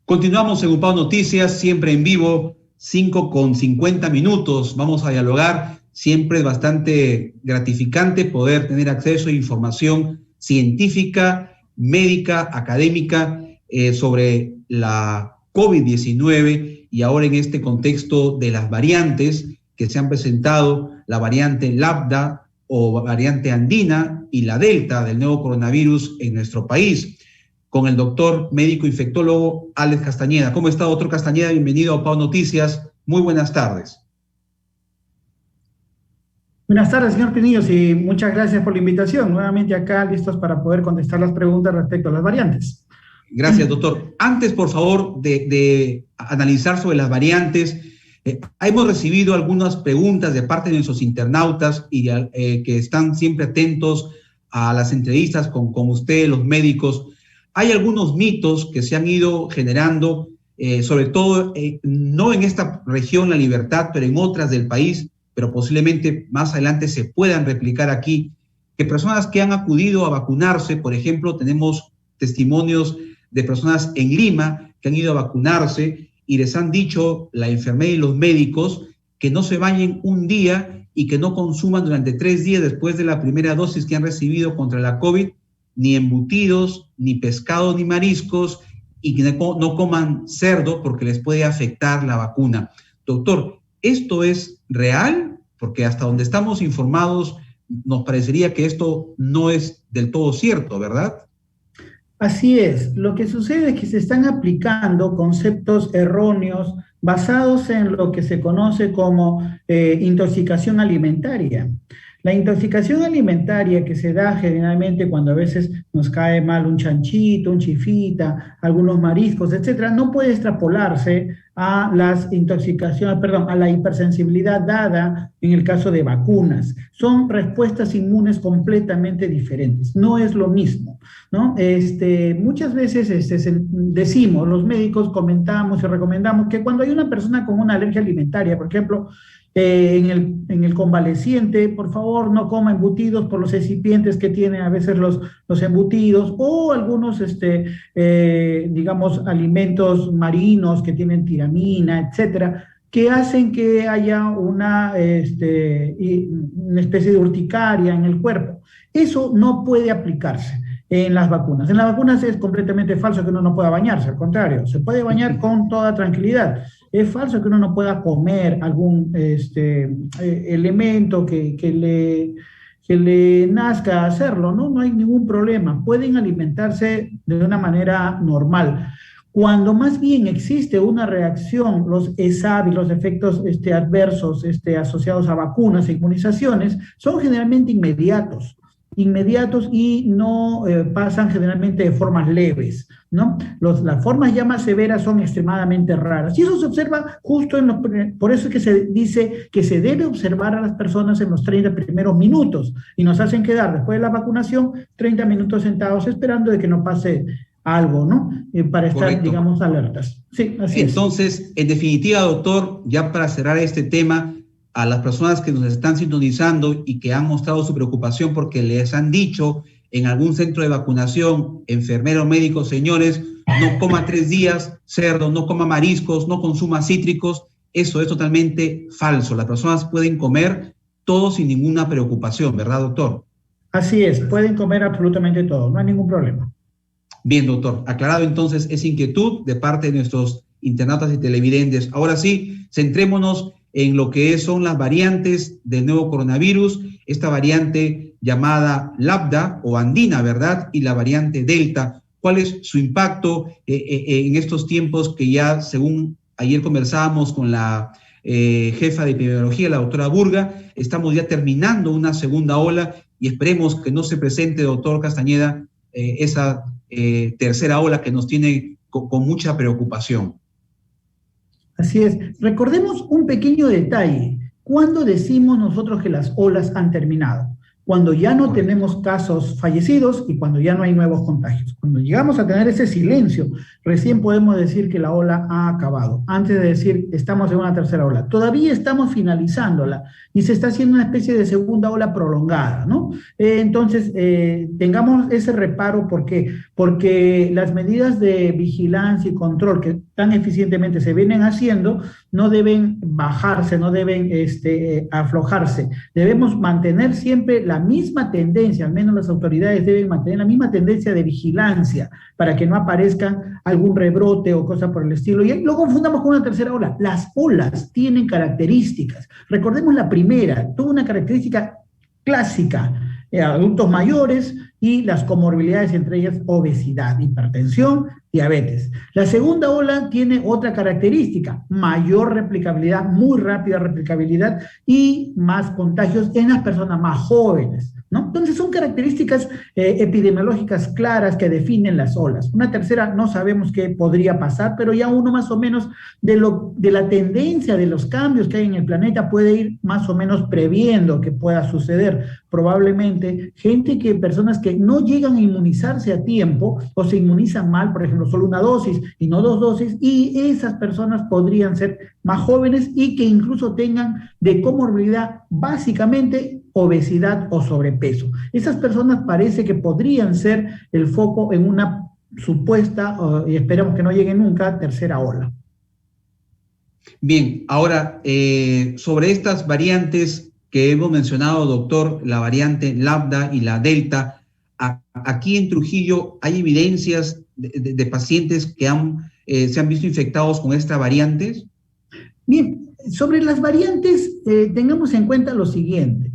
Continuamos en UPAO Noticias, siempre en vivo, 5:50. Vamos a dialogar. Siempre es bastante gratificante poder tener acceso a información científica, médica, académica sobre la COVID-19 y ahora en este contexto de las variantes que se han presentado, la variante Lambda o variante andina y la Delta del nuevo coronavirus en nuestro país, con el doctor médico infectólogo Alex Castañeda. ¿Cómo está, doctor Castañeda? Bienvenido a UPAO Noticias. Muy buenas tardes. Buenas tardes, señor Pinillos, y muchas gracias por la invitación. Nuevamente acá, listos para poder contestar las preguntas respecto a las variantes. Gracias, doctor. Antes, por favor, de analizar sobre las variantes, hemos recibido algunas preguntas de parte de nuestros internautas y que están siempre atentos a las entrevistas con ustedes, los médicos. Hay algunos mitos que se han ido generando, sobre todo no en esta región, La Libertad, pero en otras del país, pero posiblemente más adelante se puedan replicar aquí, que personas que han acudido a vacunarse, por ejemplo, tenemos testimonios de personas en Lima que han ido a vacunarse y les han dicho la enfermera y los médicos que no se bañen un día y que no consuman durante 3 días después de la primera dosis que han recibido contra la COVID, ni embutidos, ni pescado, ni mariscos, y que no coman cerdo porque les puede afectar la vacuna. Doctor, ¿esto es real? Porque hasta donde estamos informados nos parecería que esto no es del todo cierto, ¿verdad? Así es. Lo que sucede es que se están aplicando conceptos erróneos basados en lo que se conoce como intoxicación alimentaria. La intoxicación alimentaria que se da generalmente cuando a veces nos cae mal un chanchito, un chifita, algunos mariscos, etcétera, no puede extrapolarse a las intoxicaciones, perdón, a la hipersensibilidad dada en el caso de vacunas. Son respuestas inmunes completamente diferentes, no es lo mismo, ¿no? Muchas veces decimos, los médicos comentamos y recomendamos que cuando hay una persona con una alergia alimentaria, por ejemplo, en el convaleciente, por favor, no coma embutidos por los excipientes que tienen a veces los embutidos o algunos, digamos, alimentos marinos que tienen tiramina, etcétera, que hacen que haya una especie de urticaria en el cuerpo. Eso no puede aplicarse en las vacunas. En las vacunas es completamente falso que uno no pueda bañarse, al contrario, se puede bañar con toda tranquilidad. Es falso que uno no pueda comer algún elemento que le nazca hacerlo, ¿no? No hay ningún problema. Pueden alimentarse de una manera normal. Cuando más bien existe una reacción, los ESAV y los efectos adversos asociados a vacunas e inmunizaciones son generalmente inmediatos y no pasan generalmente de formas leves, ¿no? Las formas ya más severas son extremadamente raras. Y eso se observa justo por eso es que se dice que se debe observar a las personas en los 30 primeros minutos y nos hacen quedar después de la vacunación 30 minutos sentados esperando de que no pase algo, ¿no? Para estar, correcto, digamos, alertas. Sí, así es. Entonces, en definitiva, doctor, ya para cerrar este tema, a las personas que nos están sintonizando y que han mostrado su preocupación porque les han dicho en algún centro de vacunación, enfermeros, médicos, señores, no coma 3 días cerdo, no coma mariscos, no consuma cítricos, eso es totalmente falso. Las personas pueden comer todo sin ninguna preocupación, ¿verdad, doctor? Así es, pueden comer absolutamente todo, no hay ningún problema. Bien, doctor, aclarado entonces esa inquietud de parte de nuestros internautas y televidentes. Ahora sí, centrémonos en lo que son las variantes del nuevo coronavirus, esta variante llamada Lambda o andina, ¿verdad? Y la variante Delta. ¿Cuál es su impacto en estos tiempos que ya, según ayer conversábamos con la jefa de epidemiología, la doctora Burga, estamos ya terminando una segunda ola y esperemos que no se presente, doctor Castañeda, esa tercera ola que nos tiene con mucha preocupación? Así es. Recordemos un pequeño detalle. ¿Cuándo decimos nosotros que las olas han terminado? cuando ya no Correcto. tenemos casos fallecidos y cuando ya no hay nuevos contagios. Cuando llegamos a tener ese silencio, recién podemos decir que la ola ha acabado, antes de decir estamos en una tercera ola. Todavía estamos finalizándola y se está haciendo una especie de segunda ola prolongada, ¿no? Entonces, tengamos ese reparo, ¿por qué? Porque las medidas de vigilancia y control que tan eficientemente se vienen haciendo no deben bajarse, no deben aflojarse. Debemos mantener siempre la misma tendencia, al menos las autoridades deben mantener la misma tendencia de vigilancia para que no aparezca algún rebrote o cosa por el estilo. Y lo confundamos con una tercera ola. Las olas tienen características. Recordemos la primera, tuvo una característica clásica, adultos mayores y las comorbilidades, entre ellas obesidad, hipertensión, diabetes. La segunda ola tiene otra característica, mayor replicabilidad, muy rápida replicabilidad y más contagios en las personas más jóvenes, ¿no? Entonces son características epidemiológicas claras que definen las olas. Una tercera no sabemos qué podría pasar, pero ya uno más o menos de la tendencia de los cambios que hay en el planeta puede ir más o menos previendo que pueda suceder. Probablemente personas que no llegan a inmunizarse a tiempo o se inmunizan mal, por ejemplo, solo una dosis y no dos dosis, y esas personas podrían ser más jóvenes y que incluso tengan de comorbilidad básicamente obesidad o sobrepeso. Esas personas parece que podrían ser el foco en una supuesta, y esperamos que no llegue nunca, tercera ola. Bien, ahora, sobre estas variantes que hemos mencionado, doctor, la variante Lambda y la Delta, aquí en Trujillo hay evidencias de pacientes que se han visto infectados con estas variantes. Bien, sobre las variantes, tengamos en cuenta lo siguiente.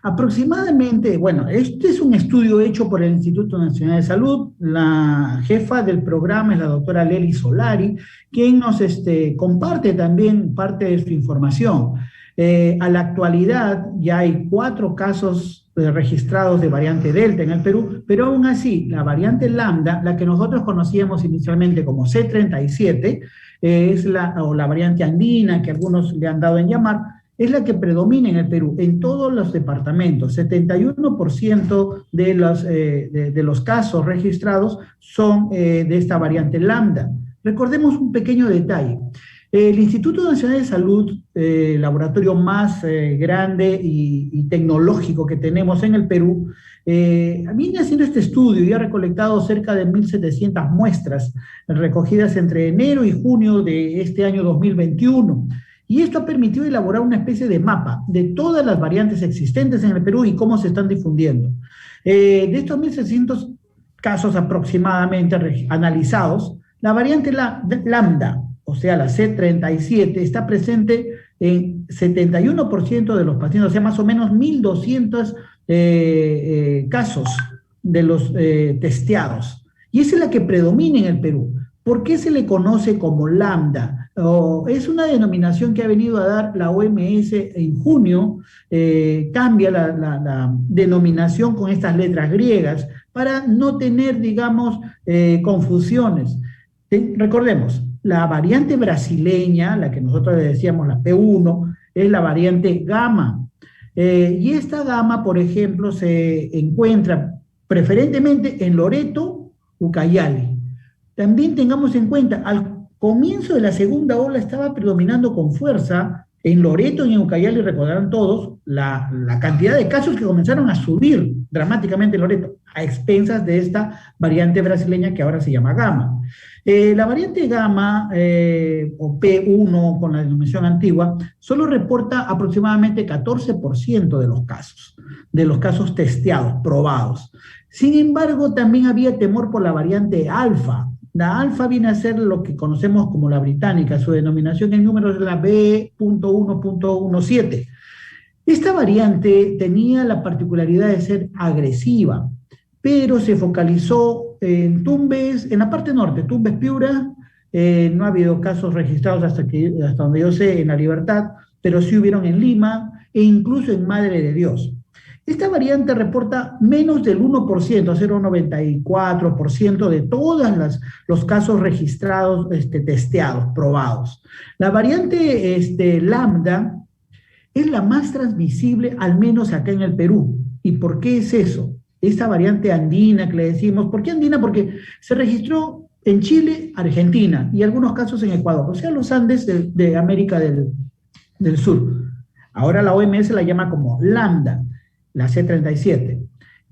Aproximadamente, bueno, este es un estudio hecho por el Instituto Nacional de Salud. La jefa del programa es la doctora Lely Solari, quien nos comparte también parte de su información. A la actualidad ya hay 4 casos registrados de variante Delta en el Perú, pero aún así la variante Lambda, la que nosotros conocíamos inicialmente como C37, es la variante andina, que algunos le han dado en llamar, es la que predomina en el Perú, en todos los departamentos. 71% de los casos registrados son de esta variante Lambda. Recordemos un pequeño detalle. El Instituto Nacional de Salud, laboratorio más grande y tecnológico que tenemos en el Perú, viene haciendo este estudio y ha recolectado cerca de 1.700 muestras recogidas entre enero y junio de este año 2021. Y esto ha permitido elaborar una especie de mapa de todas las variantes existentes en el Perú y cómo se están difundiendo. De estos 1.600 casos aproximadamente analizados, la variante Lambda, o sea, la C37, está presente en 71% de los pacientes, o sea, más o menos 1.200 casos de los testeados. Y esa es la que predomina en el Perú. ¿Por qué se le conoce como Lambda? Es una denominación que ha venido a dar la OMS en junio, cambia la denominación con estas letras griegas para no tener, digamos, confusiones. Recordemos, la variante brasileña, la que nosotros le decíamos la P1, es la variante gamma. Y esta gamma, por ejemplo, se encuentra preferentemente en Loreto, Ucayali. También tengamos en cuenta, al comienzo de la segunda ola estaba predominando con fuerza en Loreto y en Ucayali, recordarán todos, la cantidad de casos que comenzaron a subir dramáticamente en Loreto, a expensas de esta variante brasileña que ahora se llama gamma. La variante gamma, o P1 con la denominación antigua, solo reporta aproximadamente 14% de los casos testeados, probados. Sin embargo, también había temor por la variante alfa. La alfa viene a ser lo que conocemos como la británica, su denominación en números es la B.1.17. Esta variante tenía la particularidad de ser agresiva, pero se focalizó en Tumbes, en la parte norte, Tumbes, Piura. No ha habido casos registrados hasta donde yo sé en La Libertad, pero sí hubieron en Lima e incluso en Madre de Dios. Esta variante reporta menos del 1%, 0,94% de todos los casos registrados, testeados, probados. La variante Lambda es la más transmisible, al menos acá en el Perú. ¿Y por qué es eso? Esta variante andina que le decimos, ¿por qué andina? Porque se registró en Chile, Argentina y algunos casos en Ecuador, o sea, los Andes de América del Sur. Ahora la OMS la llama como lambda, la C37.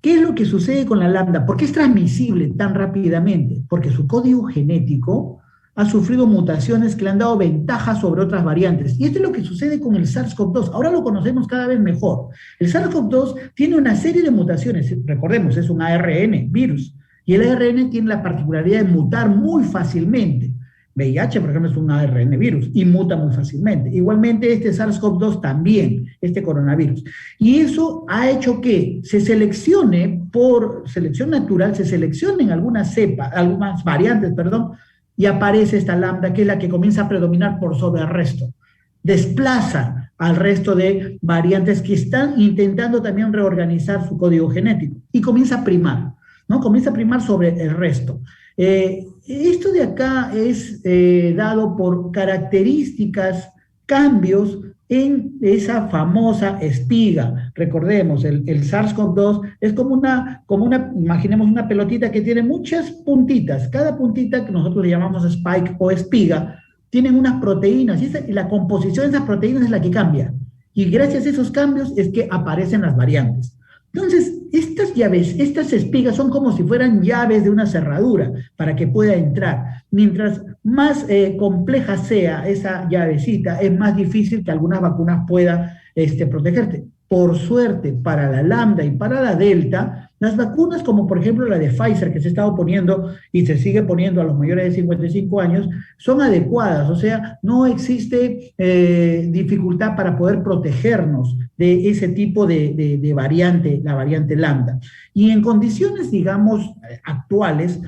¿Qué es lo que sucede con la lambda? ¿Por qué es transmisible tan rápidamente? Porque su código genético ha sufrido mutaciones que le han dado ventaja sobre otras variantes. Y esto es lo que sucede con el SARS-CoV-2. Ahora lo conocemos cada vez mejor. El SARS-CoV-2 tiene una serie de mutaciones. Recordemos, es un ARN, virus. Y el ARN tiene la particularidad de mutar muy fácilmente. VIH, por ejemplo, es un ARN virus y muta muy fácilmente. Igualmente, este SARS-CoV-2 también, este coronavirus. Y eso ha hecho que se seleccione, por selección natural, se seleccionen algunas cepas, algunas variantes, perdón, y aparece esta lambda, que es la que comienza a predominar por sobre el resto. Desplaza al resto de variantes que están intentando también reorganizar su código genético y comienza a primar, ¿no? Comienza a primar sobre el resto. Esto de acá es dado por características, cambios en esa famosa espiga. Recordemos, el SARS-CoV-2 es como una, imaginemos una pelotita que tiene muchas puntitas. Cada puntita, que nosotros le llamamos spike o espiga, tienen unas proteínas y la composición de esas proteínas es la que cambia. Y gracias a esos cambios es que aparecen las variantes. Entonces, estas llaves, estas espigas son como si fueran llaves de una cerradura para que pueda entrar. Mientras más compleja sea esa llavecita, es más difícil que algunas vacunas puedan protegerte. Por suerte, para la lambda y para la delta, las vacunas como por ejemplo la de Pfizer, que se está poniendo y se sigue poniendo a los mayores de 55 años, son adecuadas, o sea, no existe dificultad para poder protegernos de ese tipo de variante, la variante lambda. Y en condiciones, digamos, actuales,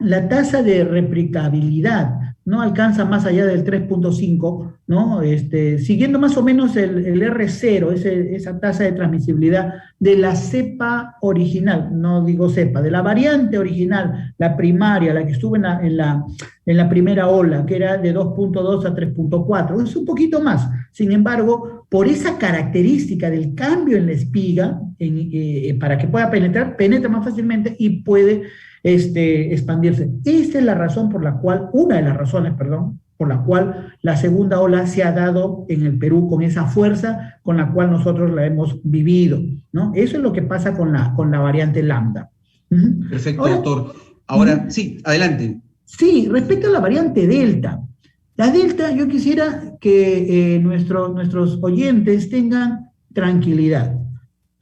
la tasa de replicabilidad no alcanza más allá del 3.5, ¿no? Siguiendo más o menos el R0, esa tasa de transmisibilidad de la cepa original, no digo cepa, de la variante original, la primaria, la que estuvo en la primera ola, que era de 2.2 a 3.4, es un poquito más. Sin embargo, por esa característica del cambio en la espiga, para que pueda penetrar, penetra más fácilmente y puede expandirse. Esta es la razón por la cual, una de las razones, perdón, por la cual la segunda ola se ha dado en el Perú con esa fuerza con la cual nosotros la hemos vivido, ¿no? Eso es lo que pasa con la variante lambda. Perfecto, ahora, doctor. Ahora, sí, adelante. Sí, respecto a la variante delta. La delta, yo quisiera que nuestros oyentes tengan tranquilidad.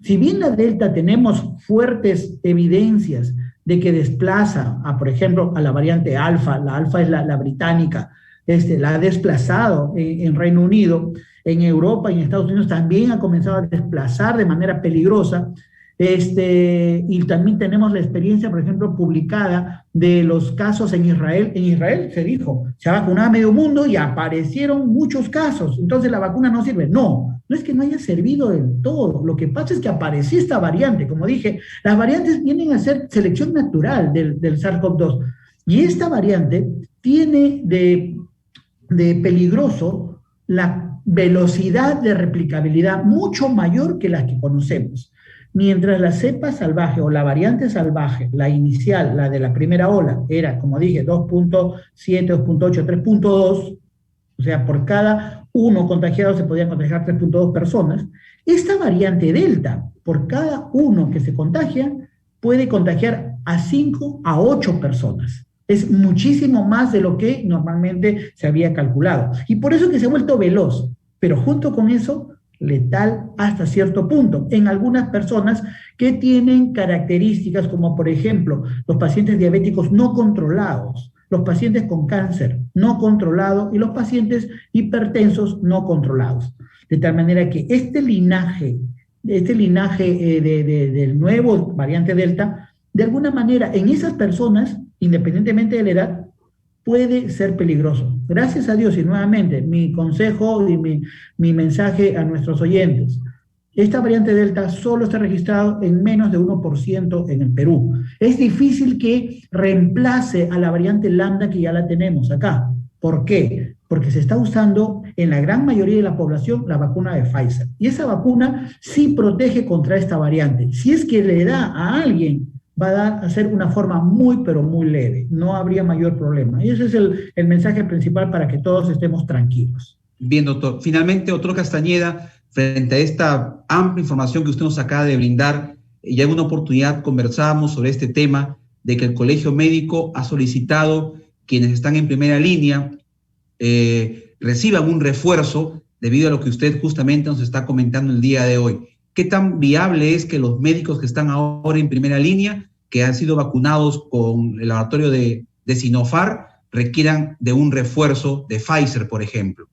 Si bien la delta tenemos fuertes evidencias de que desplaza por ejemplo, a la variante alfa, la alfa es la británica, la ha desplazado en Reino Unido, en Europa y en Estados Unidos también ha comenzado a desplazar de manera peligrosa, y también tenemos la experiencia, por ejemplo, publicada de los casos en Israel. En Israel se dijo, se ha vacunado a medio mundo y aparecieron muchos casos, entonces la vacuna no sirve. No es que no haya servido del todo, lo que pasa es que apareció esta variante. Como dije, las variantes vienen a ser selección natural del SARS-CoV-2, y esta variante tiene de peligroso la velocidad de replicabilidad mucho mayor que las que conocemos. Mientras la cepa salvaje o la variante salvaje, la inicial, la de la primera ola, era, como dije, 2.7, 2.8, 3.2, o sea, por cada uno contagiado se podían contagiar 3.2 personas, esta variante delta, por cada uno que se contagia, puede contagiar a 5 a 8 personas. Es muchísimo más de lo que normalmente se había calculado. Y por eso es que se ha vuelto veloz, pero junto con eso, letal hasta cierto punto en algunas personas que tienen características como por ejemplo los pacientes diabéticos no controlados, los pacientes con cáncer no controlado y los pacientes hipertensos no controlados. De tal manera que este linaje del nuevo variante Delta, de alguna manera en esas personas, independientemente de la edad, puede ser peligroso. Gracias a Dios, y nuevamente, mi consejo y mi mensaje a nuestros oyentes. Esta variante Delta solo está registrado en menos de 1% en el Perú. Es difícil que reemplace a la variante Lambda que ya la tenemos acá. ¿Por qué? porque se está usando en la gran mayoría de la población la vacuna de Pfizer. Y esa vacuna sí protege contra esta variante. Si es que le da a alguien, va a ser una forma muy, pero muy leve. No habría mayor problema. Y ese es el mensaje principal para que todos estemos tranquilos. Bien, doctor. Finalmente, doctor Castañeda, frente a esta amplia información que usted nos acaba de brindar, ya en una oportunidad conversábamos sobre este tema de que el Colegio Médico ha solicitado quienes están en primera línea reciban un refuerzo debido a lo que usted justamente nos está comentando el día de hoy. ¿Qué tan viable es que los médicos que están ahora en primera línea, que han sido vacunados con el laboratorio de Sinopharm, requieran de un refuerzo de Pfizer, por ejemplo?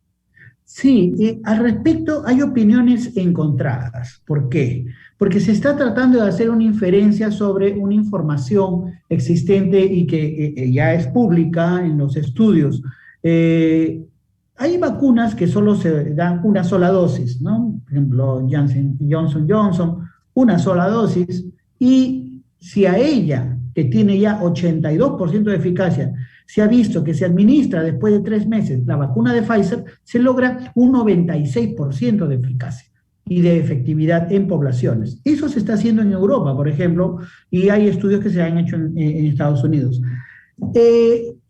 Sí, al respecto hay opiniones encontradas. ¿Por qué? Porque se está tratando de hacer una inferencia sobre una información existente y que ya es pública en los estudios. Hay vacunas que solo se dan una sola dosis, ¿no? Por ejemplo, Johnson Johnson, una sola dosis, y si a ella, que tiene ya 82% de eficacia, se ha visto que se administra después de 3 meses la vacuna de Pfizer, se logra un 96% de eficacia y de efectividad en poblaciones. Eso se está haciendo en Europa, por ejemplo, y hay estudios que se han hecho en Estados Unidos.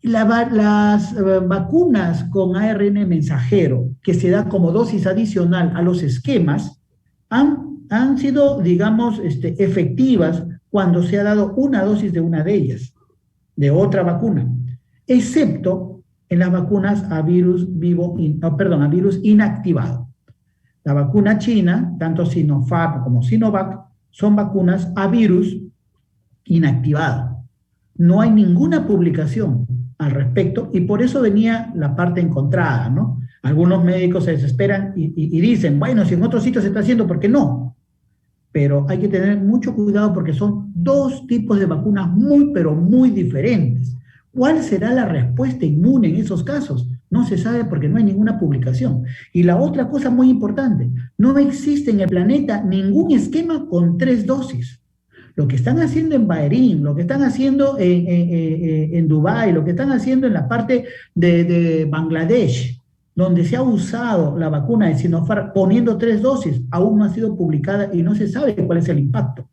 Las vacunas con ARN mensajero, que se da como dosis adicional a los esquemas, han sido, digamos, efectivas cuando se ha dado una dosis de una de ellas, de otra vacuna, excepto en las vacunas a virus inactivado. La vacuna china, tanto Sinopharm como Sinovac, son vacunas a virus inactivado. No hay ninguna publicación al respecto y por eso venía la parte encontrada, ¿no? Algunos médicos se desesperan y dicen, bueno, si en otros sitios se está haciendo, ¿por qué no? Pero hay que tener mucho cuidado porque son 2 tipos de vacunas muy, pero muy diferentes. ¿Cuál será la respuesta inmune en esos casos? No se sabe porque no hay ninguna publicación. Y la otra cosa muy importante, no existe en el planeta ningún esquema con 3 dosis. Lo que están haciendo en Bahrein, lo que están haciendo en Dubái, lo que están haciendo en la parte de Bangladesh, donde se ha usado la vacuna de Sinopharm poniendo 3 dosis, aún no ha sido publicada y no se sabe cuál es el impacto.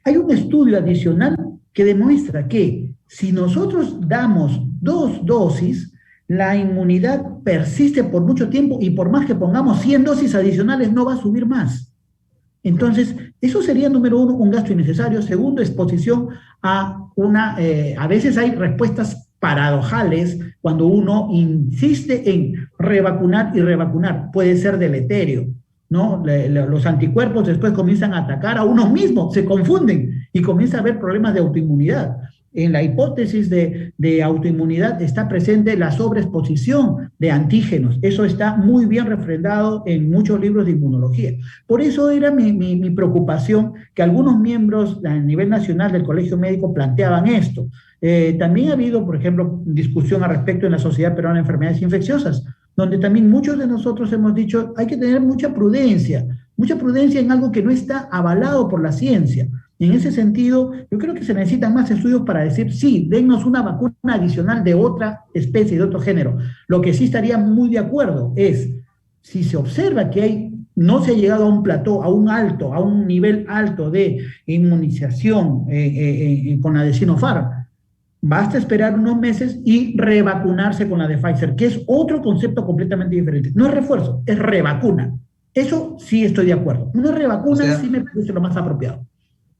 Hay un estudio adicional que demuestra que si nosotros damos 2 dosis, la inmunidad persiste por mucho tiempo y por más que pongamos 100 dosis adicionales no va a subir más. Entonces, eso sería, número 1, un gasto innecesario. Segundo, exposición a a veces hay respuestas paradojales cuando uno insiste en revacunar y revacunar. Puede ser deleterio, ¿no? Los anticuerpos después comienzan a atacar a uno mismo, se confunden y comienza a haber problemas de autoinmunidad. En la hipótesis de autoinmunidad está presente la sobreexposición de antígenos. Eso está muy bien refrendado en muchos libros de inmunología. Por eso era mi preocupación que algunos miembros a nivel nacional del Colegio Médico planteaban esto. También ha habido, por ejemplo, discusión al respecto en la Sociedad Peruana de Enfermedades Infecciosas, donde también muchos de nosotros hemos dicho hay que tener mucha prudencia en algo que no está avalado por la ciencia. Y en ese sentido, yo creo que se necesitan más estudios para decir, sí, dennos una vacuna adicional de otra especie, de otro género. Lo que sí estaría muy de acuerdo es, si se observa que no se ha llegado a un plató, a un nivel alto de inmunización con la de Sinopharm, basta esperar unos meses y revacunarse con la de Pfizer, que es otro concepto completamente diferente. No es refuerzo, es revacuna. Eso sí estoy de acuerdo. Una revacuna sí me parece lo más apropiado.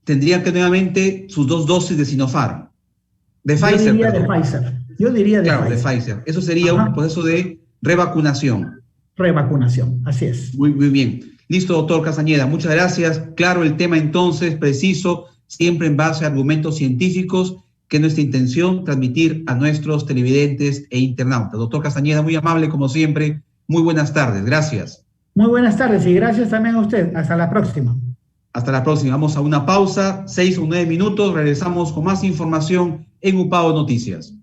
Tendría que nuevamente sus 2 dosis de Sinopharm. De Pfizer. Yo diría de Pfizer. De Pfizer. Eso sería un proceso de revacunación. Revacunación, así es. Muy bien. Listo, doctor Castañeda. Muchas gracias. Claro, el tema entonces preciso, siempre en base a argumentos científicos, que es nuestra intención transmitir a nuestros televidentes e internautas. Doctor Castañeda, muy amable como siempre. Muy buenas tardes. Gracias. Muy buenas tardes y gracias también a usted. Hasta la próxima. Hasta la próxima. Vamos a una pausa, 6 o 9 minutos. Regresamos con más información en UPAO Noticias.